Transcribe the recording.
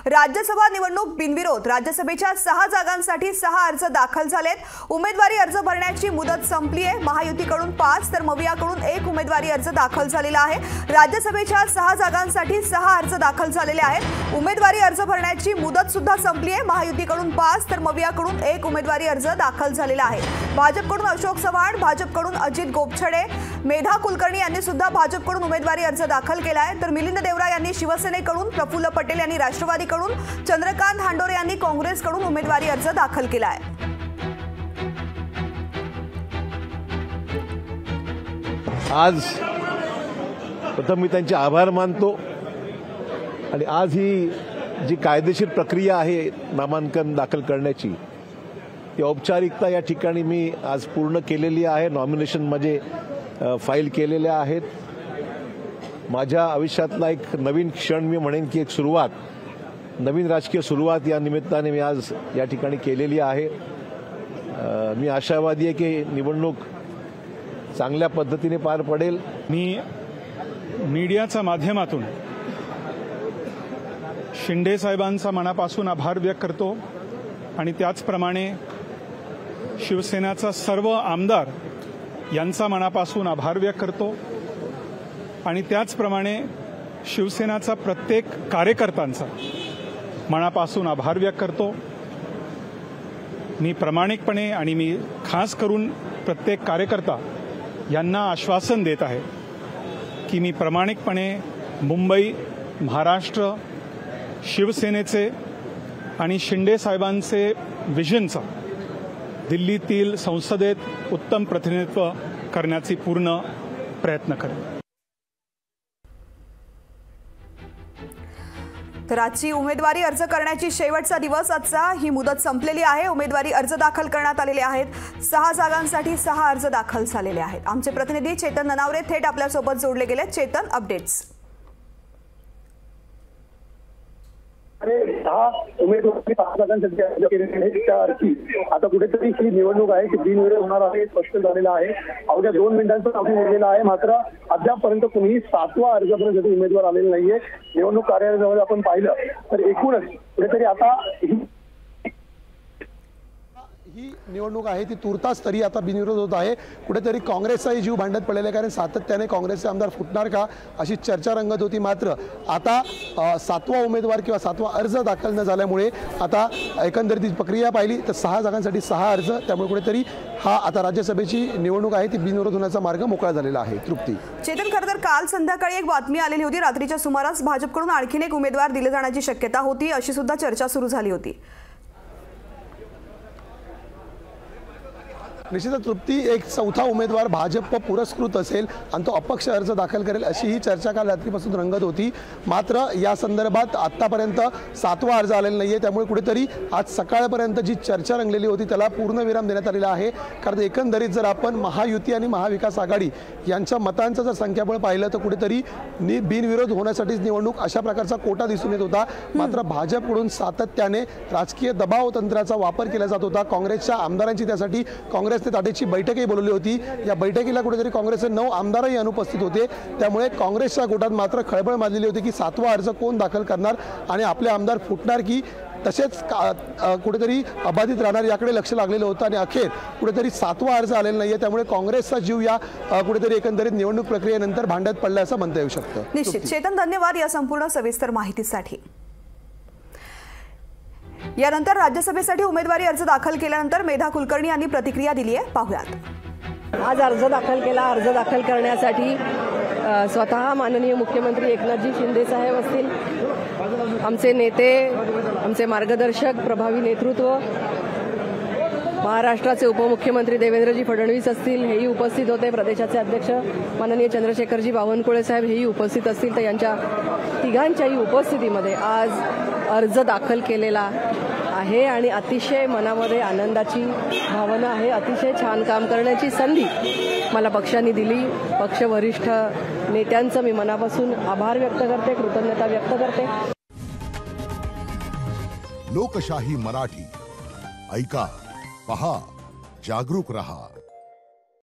राज्यसभा निवडणूक बिनविरोध। राज्यसभेच्या 6 जागांसाठी 6 अर्ज दाखल झालेत। उमेदवारी अर्ज भरण्याची मुदत संपली आहे। महायुतीकडून 5 तर मवियाकडून 1 उमेदवारी अर्ज दाखल झालेला आहे। राज्यसभेच्या 6 जागांसाठी 6 अर्ज दाखल झालेले आहेत। उमेदवारी अर्ज भरण्याची मुदत सुद्धा संपली आहे। महायुतीकडून 5 तर मवियाकडून 1 उमेदवारी अर्ज दाखल झालेला आहे। भाजपकडून अशोक चव्हाण, भाजपकडून अजित गोपछडे, मेधा कुलकर्णी यांनी सुद्धा भाजपकडून उमेदवारी अर्ज दाखल केला आहे। तर मिलिंद देवरा यांनी शिवसेनेकडून, प्रफुल्ल पटेल यांनी राष्ट्रवादीकडून, चंद्रकांत हांडोरे यांनी काँग्रेसकडून उमेदवारी अर्ज दाखल केला आहे। आज प्रथम मी त्यांचे आभार मानतो आणि आज ही जी कायदेशीर प्रक्रिया आहे नामांकन दाखल करण्याची, ती औपचारिकता या ठिकाणी मी आज पूर्ण केलेली आहे। नॉमिनेशन म्हणजे फाईल केलेल्या आहेत। माझ्या आयुष्यातला एक नवीन क्षण मी म्हणेन की एक सुरुवात, नवीन राजकीय सुरुवात या निमित्ताने मी आज या ठिकाणी केलेली आहे। मी आशावादी आहे की निवडणूक चांगल्या पद्धतीने पार पडेल। मी मीडियाच्या माध्यमातून शिंदे साहेबांचा मनापासून आभार व्यक्त करतो आणि त्याचप्रमाणे शिवसेनेचा सर्व आमदार यांचा मनापासून आभार व्यक्त करतो आणि त्याचप्रमाणे शिवसेनेचा प्रत्येक कार्यकर्त्यांचा मनापासून आभार व्यक्त करतो। मी प्रामाणिकपणे आणि मी खास करून प्रत्येक कार्यकर्ता यांना आश्वासन देत आहे की मी प्रामाणिकपणे मुंबई, महाराष्ट्र, शिवसेनेचे आणि शिंदे साहेबांचे विजनचा दिल्लीतील संसदेत उत्तम प्रतिनिधित्व करण्याची पूर्ण प्रयत्न करेन। तर आजची उमेदवारी अर्ज करण्याची शेवटचा दिवस, आजचा ही मुदत संपलेली आहे। उमेदवारी अर्ज दाखल करण्यात आलेले आहेत। 6 जागांसाठी 6 अर्ज दाखल झालेले आहेत। आमचे प्रतिनिधी चेतन ननावरे थेट आपल्यासोबत जोडले गेले। चेतन, अपडेट्स। 10 उमेदवारांनी 5 जागांसाठी अर्ज केलेले आहेत। त्या अर्थी आता कुठेतरी ही निवडणूक आहे ती बिनविरोध होणार आहे स्पष्ट झालेलं आहे। अवघ्या 2 मिनिटांचा अवधी उरलेला आहे, मात्र अद्यापपर्यंत कुणीही 7वा अर्जापर्यंत उमेदवार आलेला नाहीये। निवडणूक कार्यालयाजवळ आपण पाहिलं तर एकूणच कुठेतरी आता ही निवडणूक आहे ती तुर्तास तरी आता बिनविरोध होत आहे। कुठेतरी काँग्रेसचाही जीव भांडत पडलेला आहे, कारण सातत्याने काँग्रेसचे आमदार फुटणार का अशी चर्चा रंगत होती। मात्र आता 7वा उमेदवार किंवा 7वा अर्ज दाखल न झाल्यामुळे आता एकंदरीत प्रक्रिया पाहिली तर 6 जागांसाठी 6 अर्ज, त्यामुळे कुठेतरी हा आता राज्यसभेची निवडणूक आहे ती बिनविरोध होण्याचा मार्ग मोकळा झालेला आहे। तृप्ती, चेतन, खरं तर काल संध्याकाळी एक बातमी आलेली होती, रात्रीच्या सुमारास भाजपकडून आणखीन एक उमेदवार दिले जाण्याची शक्यता होती, अशी सुद्धा चर्चा सुरू झाली होती। निश्चितच तृप्ती, एक 4था उमेदवार भाजप पुरस्कृत असेल आणि तो अपक्ष अर्ज दाखल करेल अशी ही चर्चा काल रात्रीपासून रंगत होती। मात्र या संदर्भात आतापर्यंत 7वा अर्ज आलेला नाहीये, त्यामुळे कुठेतरी आज सकाळपर्यंत जी चर्चा रंगलेली होती त्याला पूर्णविराम देण्यात आलेला आहे। कारण एकंदरीत जर आपण महायुती आणि महाविकास आघाडी यांच्या मतांचं जर संख्याबळ पाहिलं तर कुठेतरी बिनविरोध होण्यासाठीच निवडणूक अशा प्रकारचा कोटा दिसून येत होता। मात्र भाजपकडून सातत्याने राजकीय दबाव तंत्राचा वापर केला जात होता। काँग्रेसच्या आमदारांची त्यासाठी काँग्रेस ताटेची बैठकही बोलवली होती। या बैठकीला कुठेतरी काँग्रेसचे 9 आमदारही अनुपस्थित होते, त्यामुळे काँग्रेसच्या गोटात मात्र खळबळ माजलेली होती की 7वा अर्ज कोण दाखल करणार आणि आपले आमदार फुटणार की तसेच कुठेतरी अबाधित राहणार याकडे लक्ष लागलेलं होतं। आणि अखेर कुठेतरी 7वा अर्ज आलेला नाहीये, त्यामुळे काँग्रेसचा जीव या कुठेतरी एकंदरीत निवडणूक प्रक्रियेनंतर भांड्यात पडला असं म्हणता येऊ शकतं। निश्चित चेतन, धन्यवाद या संपूर्ण सविस्तर माहितीसाठी। यानंतर राज्यसभेसाठी उमेदवारी अर्ज दाखल केल्यानंतर मेधा कुलकर्णी यांनी प्रतिक्रिया दिली आहे, पाहूयात। आज अर्ज दाखल केला। अर्ज दाखल करण्यासाठी स्वतः माननीय मुख्यमंत्री एकनाथजी शिंदे साहेब असतील, आमचे नेते, आमचे मार्गदर्शक, प्रभावी नेतृत्व, महाराष्ट्राचे उपमुख्यमंत्री देवेंद्रजी फडणवीस असतील, हेही उपस्थित होते। प्रदेशाचे अध्यक्ष माननीय चंद्रशेखरजी बावनकुळे साहेब हेही उपस्थित असतील। तर यांच्या तिघांच्याही उपस्थितीमध्ये आज अर्ज दाखल केलेला आहे आणि अतिशय मनामध्ये आनंदाची भावना आहे। अतिशय छान काम करण्याची संधी मला पक्षाने दिली। पक्ष वरिष्ठ नेत्यांचं मी मनापासून आभार व्यक्त करते, कृतज्ञता व्यक्त करते। लोकशाही मराठी ऐका, पहा, जागरूक रहा।